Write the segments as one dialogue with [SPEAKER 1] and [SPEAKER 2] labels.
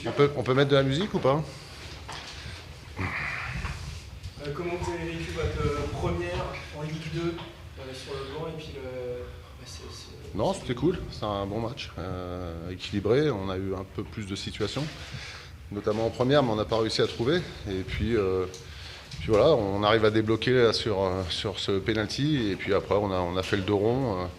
[SPEAKER 1] On peut mettre de la musique ou pas?
[SPEAKER 2] Comment vous avez vécu votre première en Ligue 2 sur le banc et puis
[SPEAKER 1] Non, c'était cool, c'était un bon match, équilibré, on a eu un peu plus de situations, notamment en première, mais on n'a pas réussi à trouver. Et puis voilà, on arrive à débloquer là, sur ce penalty, et puis après on a fait le dos rond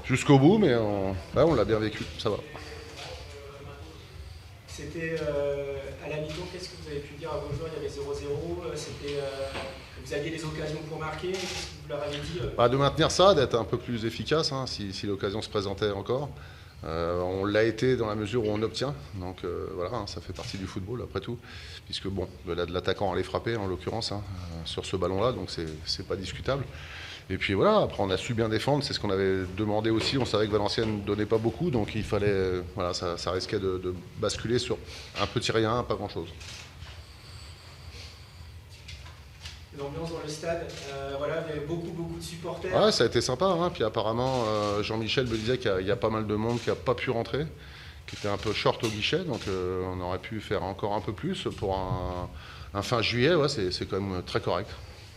[SPEAKER 1] jusqu'au bout, mais on l'a bien vécu, ça va.
[SPEAKER 2] C'était à la mi-temps, qu'est-ce que vous avez pu dire à vos joueurs? Il y avait 0-0, vous aviez des occasions pour marquer, qu'est-ce que vous leur avez dit
[SPEAKER 1] De maintenir ça, d'être un peu plus efficace hein, si l'occasion se présentait encore. On l'a été dans la mesure où on obtient, donc voilà, hein, ça fait partie du football après tout, puisque bon, de l'attaquant allait frapper en l'occurrence hein, sur ce ballon-là, donc c'est pas discutable. Et puis voilà, après on a su bien défendre, c'est ce qu'on avait demandé aussi, on savait que Valenciennes ne donnait pas beaucoup, donc il fallait, voilà, ça risquait de basculer sur un petit rien, pas grand-chose.
[SPEAKER 2] L'ambiance dans le stade, voilà, il y avait beaucoup de supporters.
[SPEAKER 1] Ouais, ça a été sympa, hein. Puis apparemment Jean-Michel me disait qu'il y a pas mal de monde qui n'a pas pu rentrer, qui était un peu short au guichet, donc on aurait pu faire encore un peu plus pour un fin juillet, ouais, c'est quand même très correct.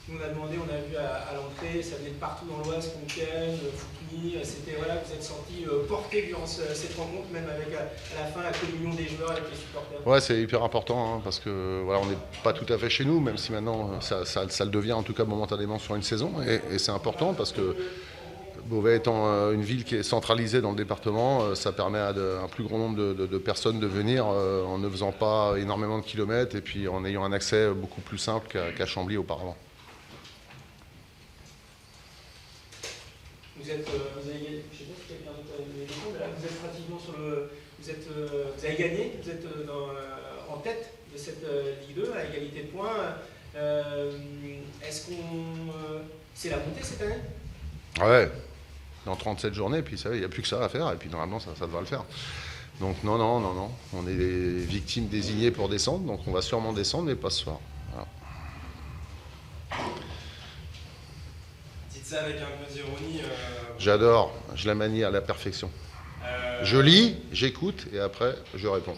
[SPEAKER 2] On a demandé, on a vu à l'entrée, ça venait de partout dans l'Oise, Compiègne, Fouquigny, c'était voilà, vous êtes senti porté durant cette rencontre, même avec à la fin la communion des joueurs avec les supporters.
[SPEAKER 1] Ouais, c'est hyper important hein, parce que voilà, on n'est pas tout à fait chez nous, même si maintenant ça le devient en tout cas momentanément sur une saison, et c'est important parce que Beauvais étant une ville qui est centralisée dans le département, ça permet à un plus grand nombre de personnes de venir en ne faisant pas énormément de kilomètres et puis en ayant un accès beaucoup plus simple qu'à Chambly auparavant.
[SPEAKER 2] Vous êtes, je ne sais pas si quelqu'un d'autre a une question, mais là vous êtes pratiquement sur le, vous avez gagné, vous êtes en tête de cette Ligue 2 à égalité de points. Est-ce c'est la montée cette année?
[SPEAKER 1] Ouais, dans 37 journées, puis il n'y a plus que ça à faire, et puis normalement ça devrait le faire. Donc non, on est des victimes désignées pour descendre, donc on va sûrement descendre, mais pas ce soir. Voilà.
[SPEAKER 3] Dites ça avec un peu d'ironie.
[SPEAKER 1] J'adore, je la manie à la perfection. Je lis, j'écoute, et après je réponds.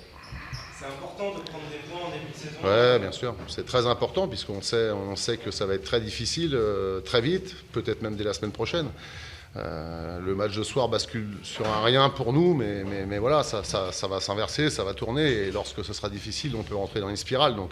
[SPEAKER 3] C'est important de prendre des points en début de saison.
[SPEAKER 1] Ouais, bien sûr. C'est très important puisqu'on sait que ça va être très difficile, très vite, peut-être même dès la semaine prochaine. Le match de soir bascule sur un rien pour nous, mais voilà, ça va s'inverser, ça va tourner, et lorsque ce sera difficile, on peut rentrer dans une spirale. Donc,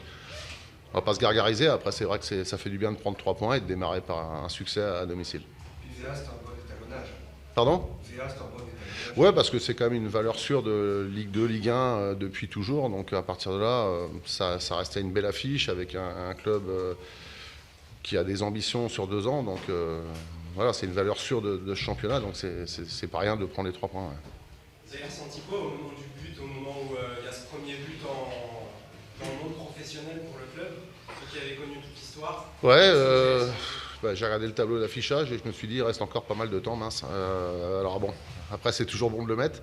[SPEAKER 1] on va pas se gargariser. Après, c'est vrai que ça fait du bien de prendre 3 points et de démarrer par un succès à domicile.
[SPEAKER 3] Puis Zéa, c'est un bon étalonnage.
[SPEAKER 1] Pardon ?
[SPEAKER 3] Zéa, c'est un bon étalonnage.
[SPEAKER 1] Ouais, parce que c'est quand même une valeur sûre de Ligue 2, Ligue 1 depuis toujours. Donc à partir de là, ça restait une belle affiche avec un club qui a des ambitions sur 2 ans. Donc voilà, c'est une valeur sûre de ce championnat. Donc c'est pas rien de prendre les 3 points. Ouais.
[SPEAKER 3] Vous avez ressenti quoi au moment du but, au moment où il y a ce premier but dans le monde professionnel pour le club, ceux qui avaient connu toute l'histoire?
[SPEAKER 1] Ouais, j'ai regardé le tableau d'affichage et je me suis dit il reste encore pas mal de temps, mince. Alors bon, après c'est toujours bon de le mettre,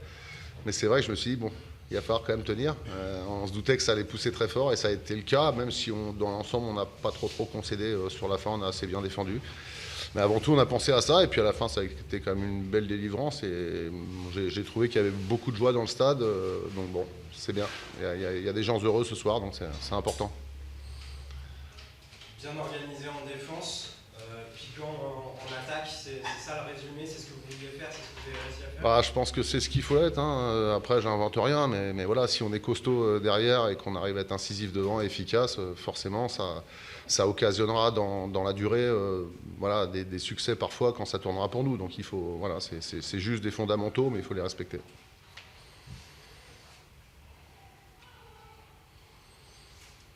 [SPEAKER 1] mais c'est vrai que je me suis dit bon, il va falloir quand même tenir. On se doutait que ça allait pousser très fort et ça a été le cas, même si dans l'ensemble on n'a pas trop concédé sur la fin, on a assez bien défendu. Mais avant tout on a pensé à ça et puis à la fin ça a été quand même une belle délivrance et j'ai trouvé qu'il y avait beaucoup de joie dans le stade, donc bon, c'est bien. Il y a des gens heureux ce soir, donc c'est important.
[SPEAKER 3] Bien organisé en défense. Piquant en attaque, c'est ça le résumé, c'est ce que vous vouliez faire, c'est ce que vous avez réussi à faire?
[SPEAKER 1] Je pense que c'est ce qu'il faut être. Hein. Après, j'invente rien, mais voilà, si on est costaud derrière et qu'on arrive à être incisif devant et efficace, forcément, ça occasionnera dans la durée voilà, des succès parfois quand ça tournera pour nous. Donc il faut, voilà, c'est juste des fondamentaux, mais il faut les respecter.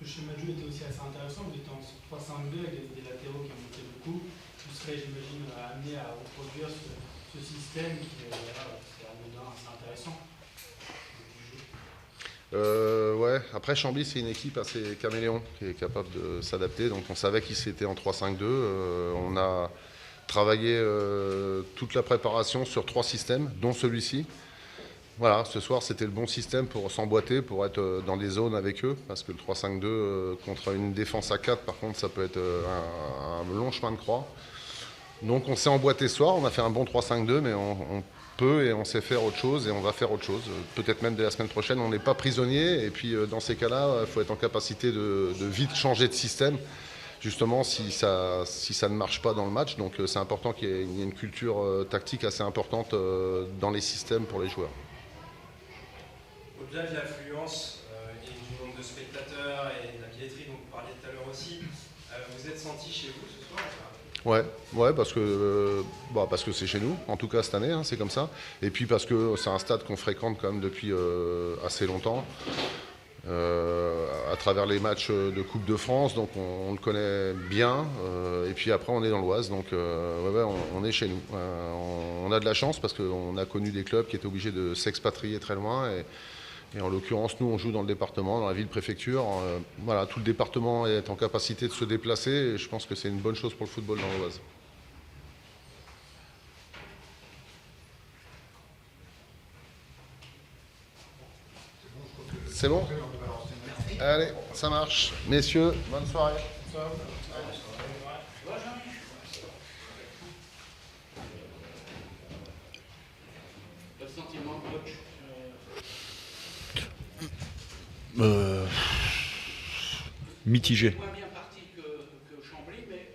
[SPEAKER 4] Le schéma de jeu était aussi assez intéressant, vous étiez en 3-5-2 avec des latéraux qui ont monté beaucoup. Vous serez, j'imagine, amené à reproduire ce système qui est assez intéressant.
[SPEAKER 1] Ouais, après Chambly c'est une équipe assez caméléon qui est capable de s'adapter, donc on savait qu'ils étaient en 3-5-2. On a travaillé toute la préparation sur 3 systèmes, dont celui-ci. Voilà, ce soir c'était le bon système pour s'emboîter, pour être dans des zones avec eux, parce que le 3-5-2 contre une défense à 4, par contre, ça peut être un long chemin de croix. Donc on s'est emboîté ce soir, on a fait un bon 3-5-2, mais on peut et on sait faire autre chose et on va faire autre chose. Peut-être même dès la semaine prochaine, on n'est pas prisonnier. Et puis dans ces cas-là, il faut être en capacité de vite changer de système, justement si ça ne marche pas dans le match. Donc c'est important qu'il y ait une culture tactique assez importante dans les systèmes pour les joueurs.
[SPEAKER 3] Au-delà de l'affluence et du nombre de spectateurs et de la billetterie dont vous parliez tout à l'heure aussi, vous êtes senti chez vous ce soir?
[SPEAKER 1] Ouais, parce que c'est chez nous, en tout cas cette année, hein, c'est comme ça. Et puis parce que c'est un stade qu'on fréquente quand même depuis assez longtemps, à travers les matchs de Coupe de France, donc on le connaît bien. Et puis après on est dans l'Oise, donc on est chez nous. On a de la chance parce qu'on a connu des clubs qui étaient obligés de s'expatrier très loin. Et en l'occurrence, nous, on joue dans le département, dans la ville-préfecture. Voilà, tout le département est en capacité de se déplacer et je pense que c'est une bonne chose pour le football dans l'Oise. C'est bon ? Allez, ça marche. Messieurs, bonne soirée.
[SPEAKER 5] Quel sentiment, coach?
[SPEAKER 6] Mitigé.
[SPEAKER 5] Moins bien parti que Chambly, mais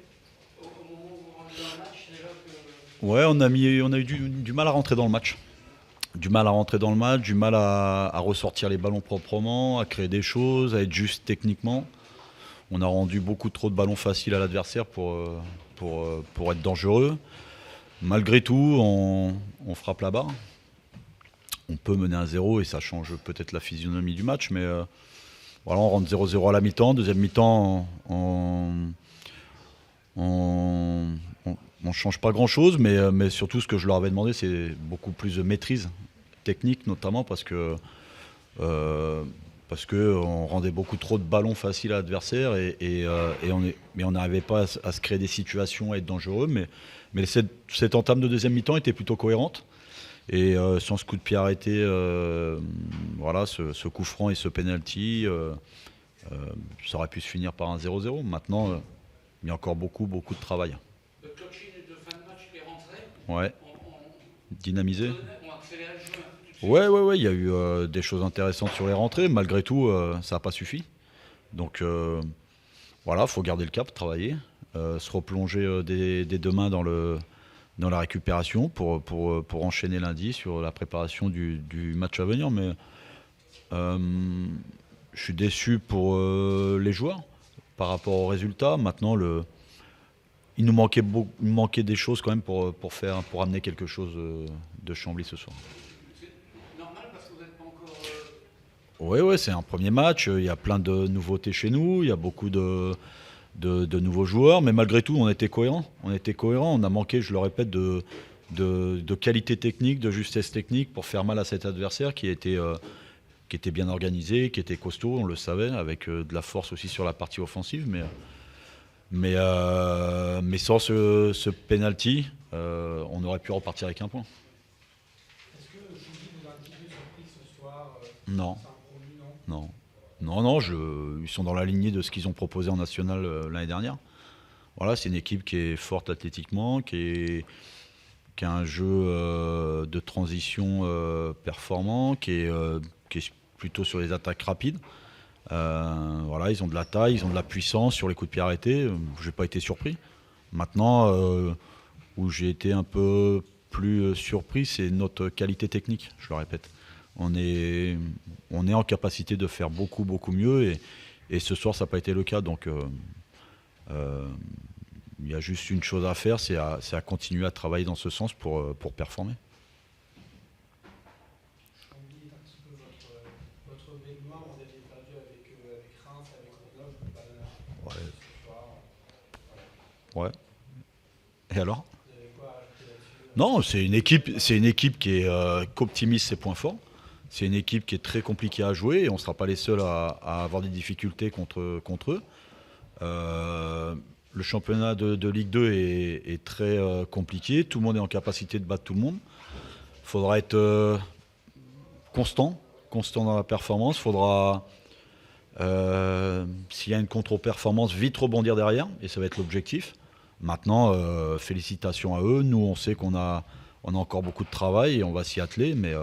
[SPEAKER 5] au moment où vous rentrez dans le match, c'est là que...
[SPEAKER 6] Ouais, on a eu du mal à rentrer dans le match. Du mal à ressortir les ballons proprement, à créer des choses, à être juste techniquement. On a rendu beaucoup trop de ballons faciles à l'adversaire pour être dangereux. Malgré tout, on frappe la barre. On peut mener 1-0 et ça change peut-être la physionomie du match, mais voilà, on rentre 0-0 à la mi-temps. Deuxième mi-temps, on change pas grand-chose, mais surtout ce que je leur avais demandé, c'est beaucoup plus de maîtrise technique, notamment parce que on rendait beaucoup trop de ballons faciles à l'adversaire mais on n'arrivait pas à se créer des situations, à être dangereux. Mais cette entame de deuxième mi-temps était plutôt cohérente. Et sans ce coup de pied arrêté, voilà, ce coup franc et ce penalty, ça aurait pu se finir par un 0-0. Maintenant, il y a encore beaucoup de travail.
[SPEAKER 5] Le coaching de fin de match est rentré.
[SPEAKER 6] Ouais. Dynamisé.
[SPEAKER 5] On accélère le jeu tout de suite.
[SPEAKER 6] Ouais, il y a eu des choses intéressantes sur les rentrées. Malgré tout, ça n'a pas suffi. Donc voilà, il faut garder le cap, travailler, se replonger dès demain dans la récupération pour enchaîner lundi sur la préparation du match à venir. Mais je suis déçu pour les joueurs par rapport aux résultats. Maintenant, il nous manquait des choses quand même pour amener quelque chose de Chambly ce soir.
[SPEAKER 5] C'est normal parce que vous n'êtes pas encore...
[SPEAKER 6] Oui, c'est un premier match. Il y a plein de nouveautés chez nous. Il y a beaucoup de nouveaux joueurs. Mais malgré tout, on était cohérents. On a manqué, je le répète, de qualité technique, de justesse technique pour faire mal à cet adversaire qui était bien organisé, qui était costaud, on le savait, avec de la force aussi sur la partie offensive. Mais sans ce penalty, on aurait pu repartir avec un point.
[SPEAKER 4] Est-ce que Chambly vous a un petit peu surpris ce soir?
[SPEAKER 6] Non.
[SPEAKER 4] C'est un promu, non?
[SPEAKER 6] Non, ils sont dans la lignée de ce qu'ils ont proposé en national l'année dernière. Voilà, c'est une équipe qui est forte athlétiquement, qui a un jeu de transition performant, qui est plutôt sur les attaques rapides. Voilà, ils ont de la taille, ils ont de la puissance sur les coups de pied arrêtés. Je n'ai pas été surpris. Maintenant, où j'ai été un peu plus surpris, c'est notre qualité technique, je le répète. On est en capacité de faire beaucoup mieux et ce soir ça n'a pas été le cas. Donc il y a juste une chose à faire, c'est à continuer à travailler dans ce sens pour performer.
[SPEAKER 4] Chambly est un petit peu votre bête noire. Vous aviez perdu avec Reims, avec Grenoble.
[SPEAKER 6] Ouais. Et alors ?
[SPEAKER 4] Vous avez quoi à rajouter là-dessus?
[SPEAKER 6] Non, c'est une équipe qui optimise ses points forts. C'est une équipe qui est très compliquée à jouer et on ne sera pas les seuls à avoir des difficultés contre eux. Le championnat de Ligue 2 est très compliqué. Tout le monde est en capacité de battre tout le monde. Il faudra être constant dans la performance. Il faudra, s'il y a une contre-performance, vite rebondir derrière et ça va être l'objectif. Maintenant, félicitations à eux. Nous, on sait qu'on a encore beaucoup de travail et on va s'y atteler, mais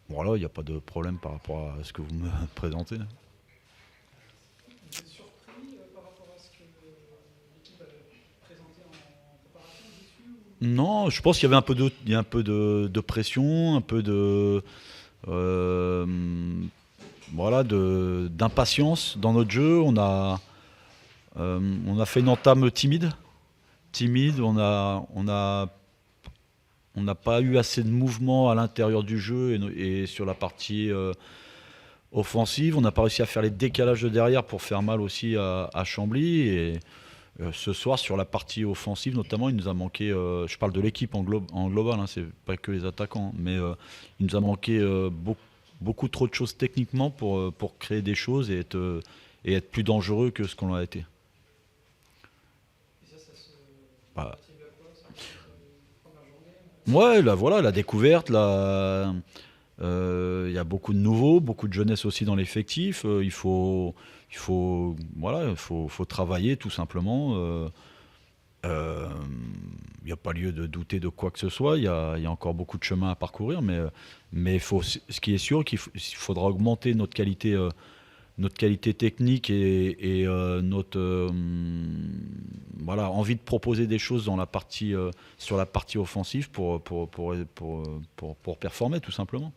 [SPEAKER 6] voilà, il n'y a pas de problème par rapport à ce que vous me présentez.
[SPEAKER 4] Vous êtes surpris par rapport à ce que l'équipe avait présenté en préparation, déçu ou...
[SPEAKER 6] Non, je pense qu'il y avait un peu de pression, un peu de voilà, d'impatience dans notre jeu. On a fait une entame timide. On n'a pas eu assez de mouvement à l'intérieur du jeu et sur la partie offensive. On n'a pas réussi à faire les décalages de derrière pour faire mal aussi à Chambly. Et ce soir, sur la partie offensive notamment, il nous a manqué, je parle de l'équipe en global, hein, c'est pas que les attaquants, mais il nous a manqué beaucoup trop de choses techniquement pour créer des choses et être plus dangereux que ce qu'on a été.
[SPEAKER 4] Et ça se...
[SPEAKER 6] Bah.
[SPEAKER 4] motive à quoi, ça, première journée
[SPEAKER 6] Ouais, là, voilà, la découverte, il y a beaucoup de nouveaux, beaucoup de jeunesse aussi dans l'effectif. Il faut travailler tout simplement. Il n'y a pas lieu de douter de quoi que ce soit. Il y a encore beaucoup de chemin à parcourir, mais ce qui est sûr, qu'il faudra augmenter notre qualité technique et notre voilà, envie de proposer des choses dans sur la partie offensive pour performer tout simplement.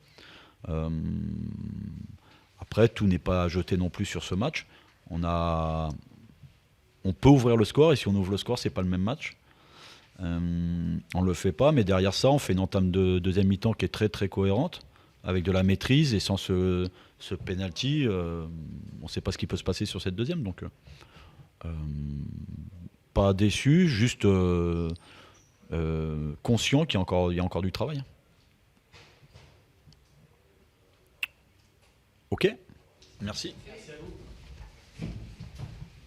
[SPEAKER 6] Après, tout n'est pas jeté non plus sur ce match. On peut ouvrir le score, et si on ouvre le score, c'est pas le même match. On le fait pas, mais derrière ça, on fait une entame de deuxième mi-temps qui est très très cohérente, avec de la maîtrise, et sans ce penalty, on ne sait pas ce qui peut se passer sur cette deuxième. Donc, pas déçu, juste conscient qu'il y a encore du travail. Ok, merci.
[SPEAKER 4] Merci à vous.